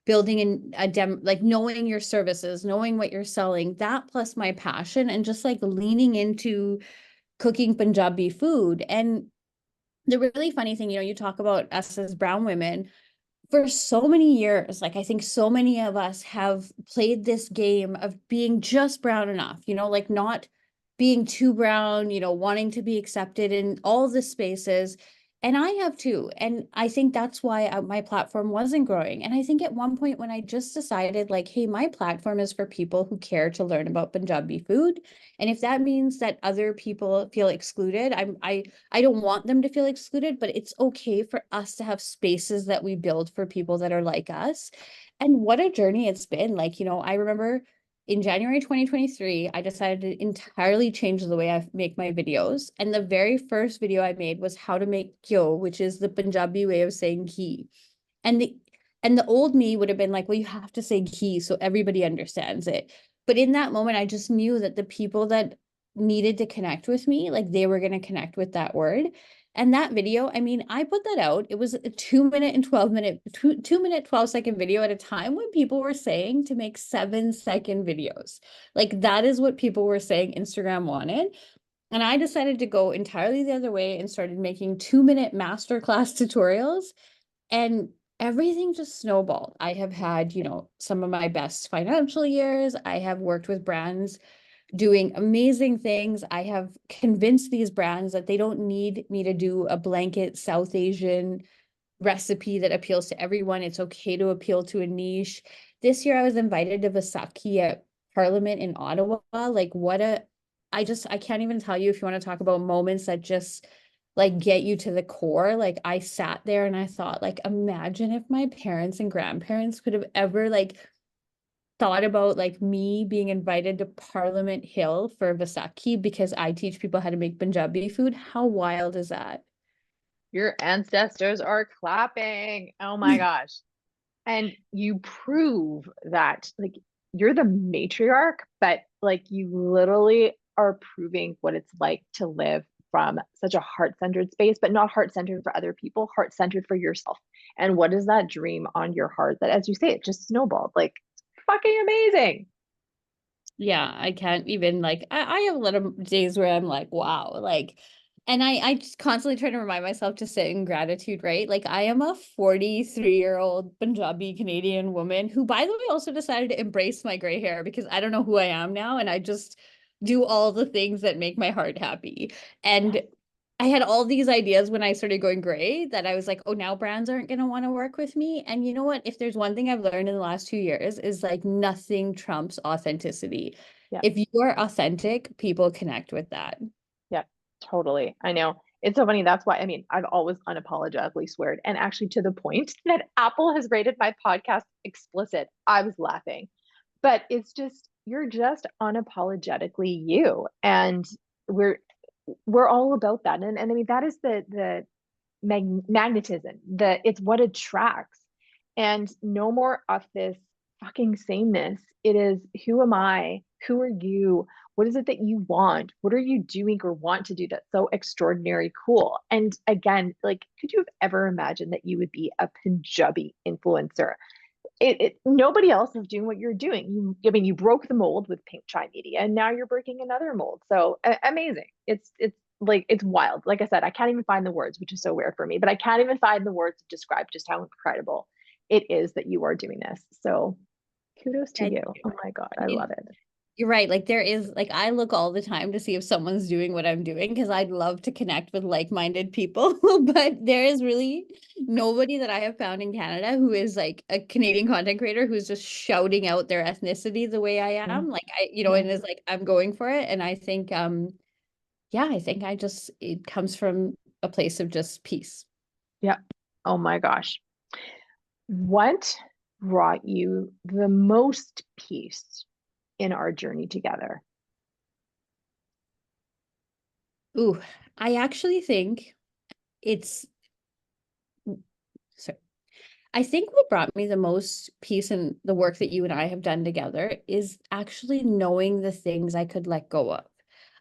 Speaker 2: building knowing your services, knowing what you're selling, that plus my passion, and just leaning into cooking Punjabi food. And the really funny thing, you talk about us as brown women for so many years. I think so many of us have played this game of being just brown enough, not being too brown, wanting to be accepted in all the spaces. And I have too. And I think that's why my platform wasn't growing. And I think at one point when I just decided, like, hey, my platform is for people who care to learn about Punjabi food. And if that means that other people feel excluded, I don't want them to feel excluded, but it's okay for us to have spaces that we build for people that are like us. And what a journey it's been. Like, I remember in January 2023, I decided to entirely change the way I make my videos. And the very first video I made was how to make kyo, which is the Punjabi way of saying ghee. And the old me would have been like, well, you have to say ghee so everybody understands it. But in that moment, I just knew that the people that needed to connect with me, like they were going to connect with that word. And that video, I mean, I put that out. It was a 2 minute and 12 minute, 2 minute, 12-second video at a time when people were saying to make 7-second videos. Like that is what people were saying Instagram wanted. And I decided to go entirely the other way and started making 2-minute masterclass tutorials. And everything just snowballed. I have had, some of my best financial years. I have worked with brands doing amazing things. I have convinced these brands that they don't need me to do a blanket South Asian recipe that appeals to everyone. It's okay to appeal to a niche. This year I was invited to Vaisakhi at Parliament in Ottawa. Like I can't even tell you if you want to talk about moments that just like get you to the core. Like I sat there and I thought, like, imagine if my parents and grandparents could have ever like thought about like me being invited to Parliament Hill for Vaisakhi because I teach people how to make Punjabi food. How wild is that?
Speaker 3: Your ancestors are clapping. Oh my gosh. And you prove that like you're the matriarch, but like you literally are proving what it's like to live from such a heart-centered space, but not heart-centered for other people, heart-centered for yourself. And what is that dream on your heart that, as you say, it just snowballed? Like, fucking amazing.
Speaker 2: Yeah, I can't even like I have a lot of days where I'm like, wow, like, and I just constantly try to remind myself to sit in gratitude, right? Like I am a 43-year-old Punjabi Canadian woman who, by the way, also decided to embrace my gray hair because I don't know who I am now, and I just do all the things that make my heart happy. And I had all these ideas when I started going gray that I was like, oh, now brands aren't going to want to work with me. And you know what? If there's one thing I've learned in the last 2 years is like nothing trumps authenticity.
Speaker 3: Yeah.
Speaker 2: If you are authentic, people connect with that.
Speaker 3: Yeah, totally. I know. It's so funny. That's why, I mean, I've always unapologetically sweared. And actually, to the point that Apple has rated my podcast explicit, I was laughing. But it's just, you're just unapologetically you. And we're we're all about that. And I mean, that is the magnetism, it's what attracts. And no more of this fucking sameness. It is, who am I? Who are you? What is it that you want? What are you doing or want to do that's so extraordinary cool? And again, like, could you have ever imagined that you would be a Punjabi influencer? Nobody else is doing what you're doing. I mean, you broke the mold with Pink Chai Media, and now you're breaking another mold. So amazing. It's like, it's wild. Like I said, I can't even find the words, which is so rare for me, but I can't even find the words to describe just how incredible it is that you are doing this. So kudos to you. Oh my God, I love it.
Speaker 2: You're right. Like there is like I look all the time to see if someone's doing what I'm doing because I'd love to connect with like-minded people. But there is really nobody that I have found in Canada who is like a Canadian content creator who's just shouting out their ethnicity the way I
Speaker 3: Yeah.
Speaker 2: am. Like
Speaker 3: Yeah.
Speaker 2: and is like I'm going for it. And I think yeah, I think it comes from a place of just peace.
Speaker 3: Yeah. Oh my gosh. What brought you the most peace in our journey together?
Speaker 2: Ooh, I actually think it's so I think what brought me the most peace in the work that you and I have done together is actually knowing the things I could let go of.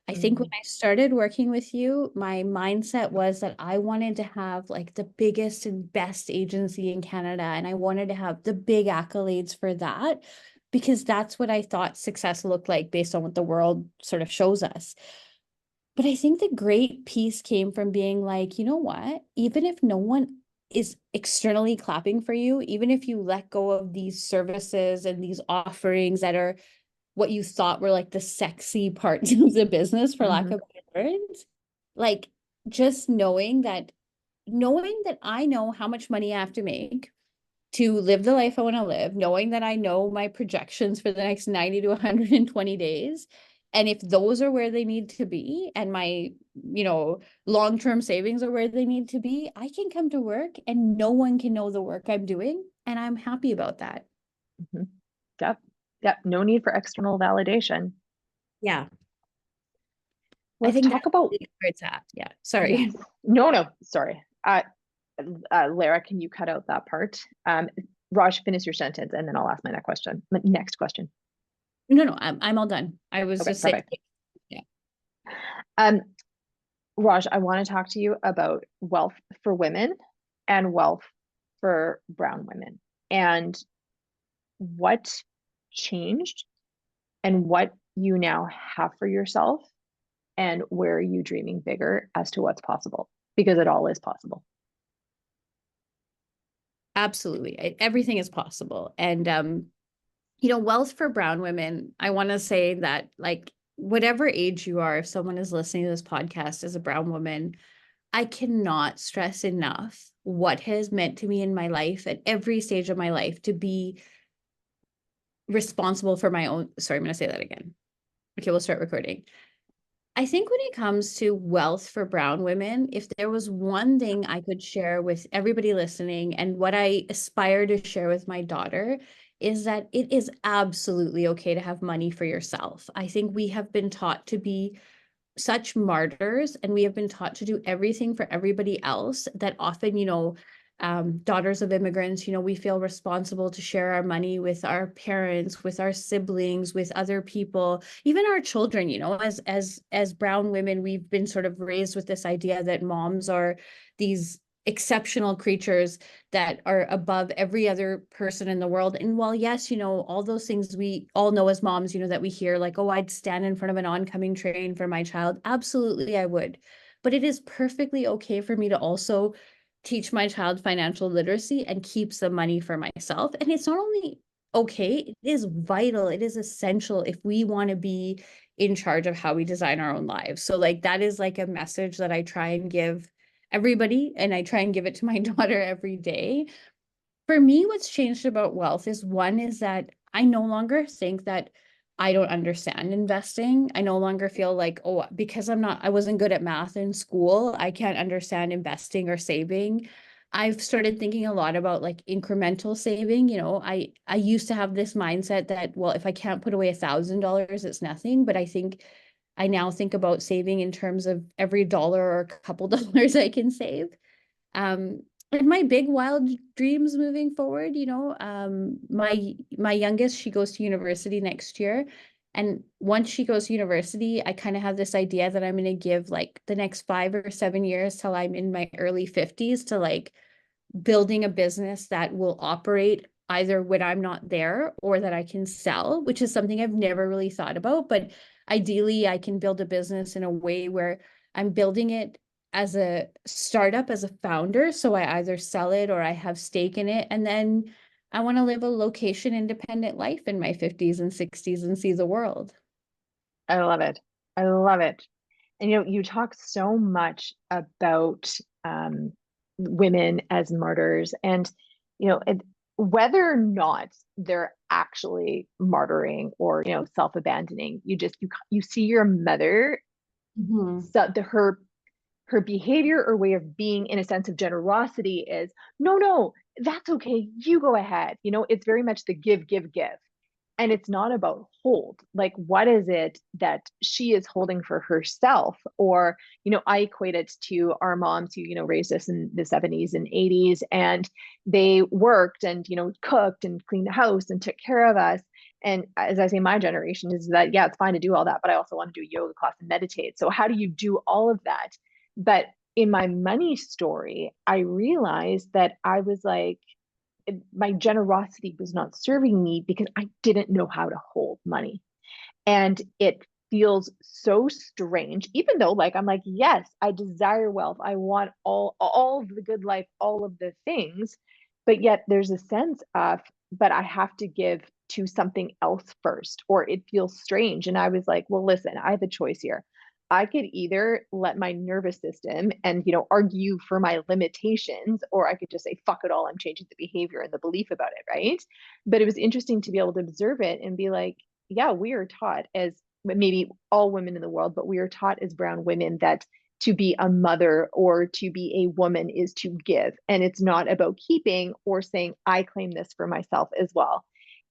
Speaker 2: I think when I started working with you, my mindset was that I wanted to have like the biggest and best agency in Canada, and I wanted to have the big accolades for that because that's what I thought success looked like based on what the world sort of shows us. But I think the great piece came from being like, you know what? Even if no one is externally clapping for you, even if you let go of these services and these offerings that are what you thought were like the sexy parts of the business, for lack of better words, like just knowing that knowing that I know how much money I have to make to live the life I want to live, knowing that I know my projections for the next 90 to 120 days. And if those are where they need to be, and my, long-term savings are where they need to be, I can come to work and no one can know the work I'm doing. And I'm happy about that.
Speaker 3: Mhm. Yep. Yep. No need for external validation.
Speaker 2: Yeah. I
Speaker 3: Let's
Speaker 2: think
Speaker 3: talk
Speaker 2: that's
Speaker 3: about,
Speaker 2: where it's at. Yeah. Sorry.
Speaker 3: yes. No, sorry. Lara, can you cut out that part? Raj, finish your sentence and then I'll ask my next question.
Speaker 2: No, I'm all done. I was
Speaker 3: Okay,
Speaker 2: just saying,
Speaker 3: perfect.
Speaker 2: yeah.
Speaker 3: Um, Raj, I want to talk to you about wealth for women and wealth for brown women and what changed and what you now have for yourself and where are you dreaming bigger as to what's possible, because it all is possible.
Speaker 2: Absolutely. Everything is possible. And, wealth for brown women, I want to say that, like, whatever age you are, if someone is listening to this podcast as a brown woman, I cannot stress enough what has meant to me in my life at every stage of my life to be responsible for my own. Sorry, I'm going to say that again. Okay, we'll start recording. I think when it comes to wealth for brown women, if there was one thing I could share with everybody listening and what I aspire to share with my daughter, is that it is absolutely okay to have money for yourself. I think we have been taught to be such martyrs and we have been taught to do everything for everybody else that often, daughters of immigrants, we feel responsible to share our money with our parents, with our siblings, with other people, even our children. As brown women, we've been sort of raised with this idea that moms are these exceptional creatures that are above every other person in the world. And while yes, all those things we all know as moms, that we hear, like, oh, I'd stand in front of an oncoming train for my child. Absolutely, I would. But it is perfectly okay for me to also teach my child financial literacy and keep some money for myself. And it's not only okay, it is vital, it is essential if we want to be in charge of how we design our own lives. So, like, that is like a message that I try and give everybody, and I try and give it to my daughter every day. For me, what's changed about wealth is, one, is that I no longer think that I don't understand investing. I no longer feel like, oh, because I wasn't good at math in school, I can't understand investing or saving. I've started thinking a lot about, like, incremental saving. I used to have this mindset that, well, if I can't put away $1,000, it's nothing. But I now think about saving in terms of every dollar or a couple dollars I can save. And my big wild dreams moving forward, my youngest, she goes to university next year. And once she goes to university, I kind of have this idea that I'm going to give, like, the next 5 or 7 years till I'm in my early 50s to, like, building a business that will operate either when I'm not there or that I can sell, which is something I've never really thought about. But ideally, I can build a business in a way where I'm building it as a startup, as a founder. So I either sell it or I have stake in it. And then I want to live a location independent life in my 50s and 60s and see the world.
Speaker 3: I love it. I love it. And you talk so much about women as martyrs, and whether or not they're actually martyring or self-abandoning, you see your mother,
Speaker 2: Mhm.
Speaker 3: so her behavior or way of being in a sense of generosity is, no, that's okay, you go ahead. It's very much the give, give, give. And it's not about hold. Like, what is it that she is holding for herself? Or, I equate it to our moms who, raised us in the 70s and 80s, and they worked and, cooked and cleaned the house and took care of us. And as I say, my generation is that, yeah, it's fine to do all that, but I also want to do yoga class and meditate. So how do you do all of that? But in my money story, I realized that I was like, my generosity was not serving me because I didn't know how to hold money. And it feels so strange, even though, like, I'm like, yes, I desire wealth. I want all of the good life, all of the things. But yet there's a sense of, but I have to give to something else first, or it feels strange. And I was like, well, listen, I have a choice here. I could either let my nervous system and, argue for my limitations, or I could just say, fuck it all, I'm changing the behavior and the belief about it, right? But it was interesting to be able to observe it and be like, yeah, we are taught as maybe all women in the world, but we are taught as brown women that to be a mother or to be a woman is to give. And it's not about keeping or saying, I claim this for myself as well.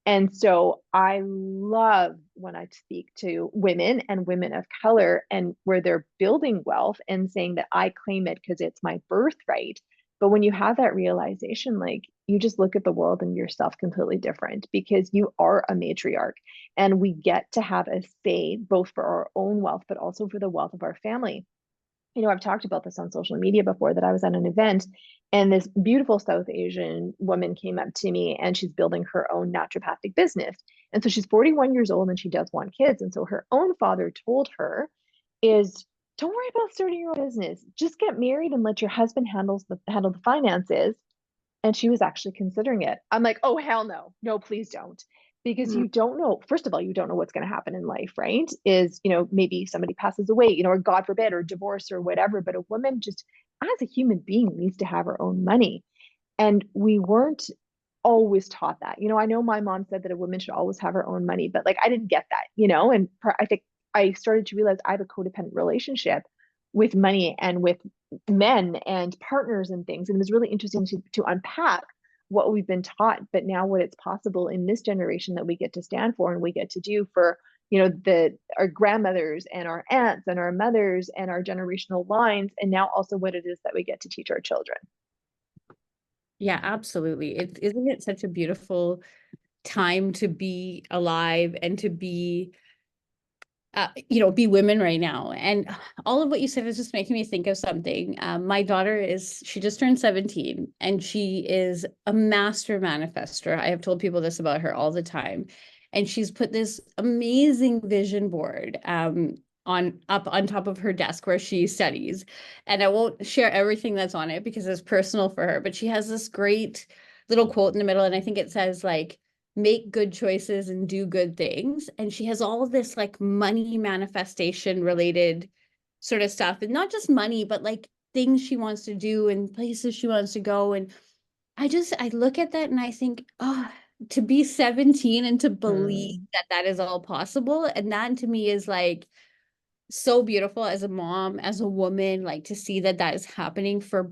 Speaker 3: And so I love when I speak to women and women of color and where they're building wealth and saying that I claim it because it's my birthright. But when you have that realization, like you just look at the world and yourself completely different because you are a matriarch and we get to have a say both for our own wealth, but also for the wealth of our family. I've talked about this on social media before that I was at an event and this beautiful South Asian woman came up to me and she's building her own naturopathic business. And so she's 41 years old and she does want kids. And so her own father told her is don't worry about starting your own business. Just get married and let your husband handle the finances. And she was actually considering it. I'm like, oh, hell no. No, please don't. Because you don't know, first of all, you don't know what's going to happen in life, right? Maybe somebody passes away, or God forbid, or divorce or whatever. But a woman just as a human being needs to have her own money. And we weren't always taught that. I know my mom said that a woman should always have her own money, but like I didn't get that, and I think I started to realize I have a codependent relationship with money and with men and partners and things. And it was really interesting to unpack what we've been taught, but now what it's possible in this generation that we get to stand for and we get to do for, our grandmothers and our aunts and our mothers and our generational lines. And now also what it is that we get to teach our children.
Speaker 2: Yeah, absolutely. Isn't it such a beautiful time to be alive and to be be women right now. And all of what you said is just making me think of something. My daughter she just turned 17 and she is a master manifester. I have told people this about her all the time. And she's put this amazing vision board up on top of her desk where she studies. And I won't share everything that's on it because it's personal for her, but she has this great little quote in the middle. And I think it says like, make good choices and do good things. And she has all of this like money manifestation related sort of stuff, and not just money, but like things she wants to do and places she wants to go. And I look at that and I think, oh, to be 17 and to believe that is all possible. And that to me is like so beautiful as a mom, as a woman, like to see that is happening for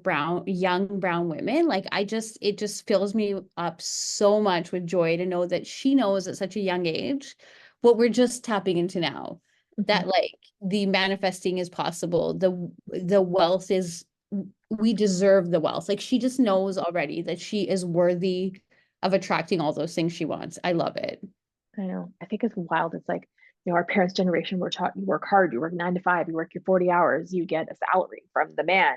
Speaker 2: young brown women. Like it just fills me up so much with joy to know that she knows at such a young age what we're just tapping into now, that like the manifesting is possible. The wealth we deserve the wealth. Like she just knows already that she is worthy of attracting all those things she wants. I love it.
Speaker 3: I know. I think it's wild. It's like, our parents' generation were taught you work hard, you work 9 to 5, you work your 40 hours, you get a salary from the man.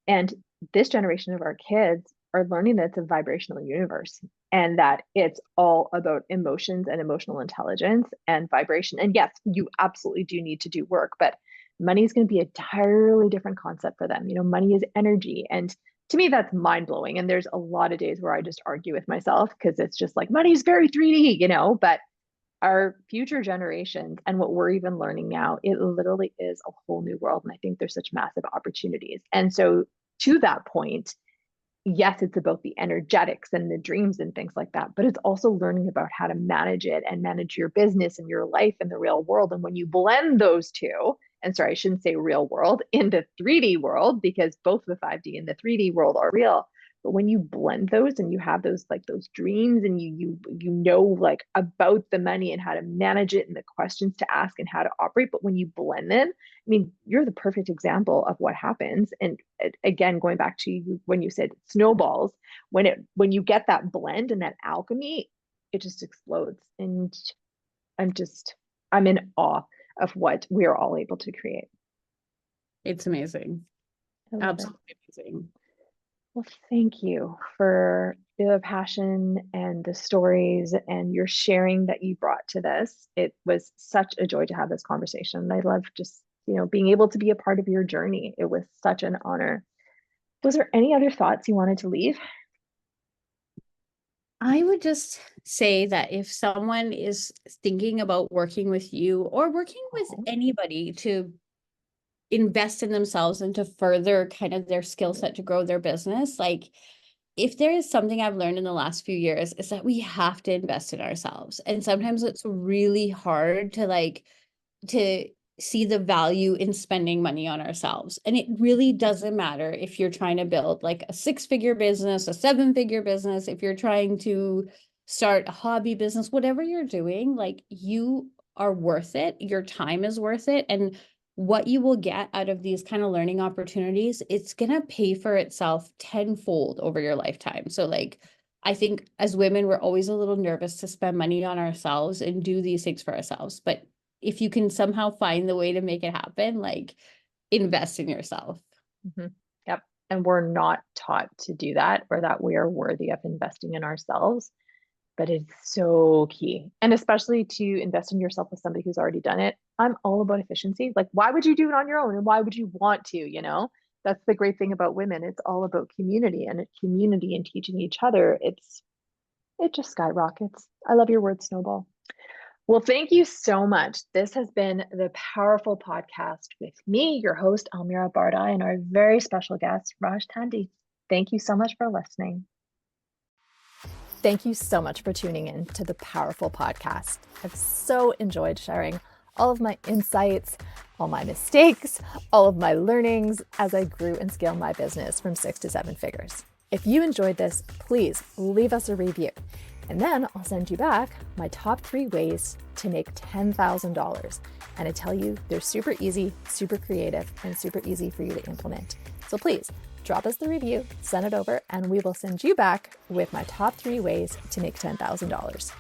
Speaker 3: And this generation of our kids are learning that it's a vibrational universe and that it's all about emotions and emotional intelligence and vibration. And yes, you absolutely do need to do work, but money is going to be an entirely different concept for them. Money is energy. And to me, that's mind blowing. And there's a lot of days where I just argue with myself because it's just like money is very 3D, but our future generations and what we're even learning now, it literally is a whole new world. And I think there's such massive opportunities. And so to that point, yes, it's about the energetics and the dreams and things like that, but it's also learning about how to manage it and manage your business and your life in the real world. And when you blend those two, and sorry, I shouldn't say real world, in the 3D world, because both the 5D and the 3D world are real. But when you blend those and you have those dreams and you know like about the money and how to manage it and the questions to ask and how to operate, but when you blend them, I mean, you're the perfect example of what happens. And again, going back to you when you said snowballs, when you get that blend and that alchemy, it just explodes. And I'm in awe of what we are all able to create.
Speaker 2: It's amazing. Absolutely amazing.
Speaker 3: Well, thank you for the passion and the stories and your sharing that you brought to this. It was such a joy to have this conversation. I love just, being able to be a part of your journey. It was such an honor. Was there any other thoughts you wanted to leave?
Speaker 2: I would just say that if someone is thinking about working with you or working with anybody to invest in themselves and to further kind of their skill set to grow their business, like if there is something I've learned in the last few years, is that we have to invest in ourselves. And sometimes it's really hard to see the value in spending money on ourselves. And it really doesn't matter if you're trying to build like a 6-figure business, a 7-figure business, if you're trying to start a hobby business, whatever you're doing, like you are worth it. Your time is worth it. And what you will get out of these kind of learning opportunities, it's going to pay for itself tenfold over your lifetime. So like, I think as women, we're always a little nervous to spend money on ourselves and do these things for ourselves. But if you can somehow find the way to make it happen, like invest in yourself.
Speaker 3: Yep. And we're not taught to do that, or that we are worthy of investing in ourselves. But it's so key. And especially to invest in yourself with somebody who's already done it. I'm all about efficiency. Like, why would you do it on your own? And why would you want to, That's the great thing about women. It's all about community and teaching each other. It just skyrockets. I love your word, Snowball. Well, thank you so much. This has been the Powerful Podcast with me, your host, Almira Bardai, and our very special guest, Raj Tandy. Thank you so much for listening.
Speaker 1: Thank you so much for tuning in to the Powerful Podcast. I've so enjoyed sharing all of my insights, all my mistakes, all of my learnings as I grew and scaled my business from 6 to 7 figures. If you enjoyed this, please leave us a review. And then I'll send you back my top 3 ways to make $10,000. And I tell you, they're super easy, super creative, and super easy for you to implement. So please drop us the review, send it over, and we will send you back with my top 3 ways to make $10,000.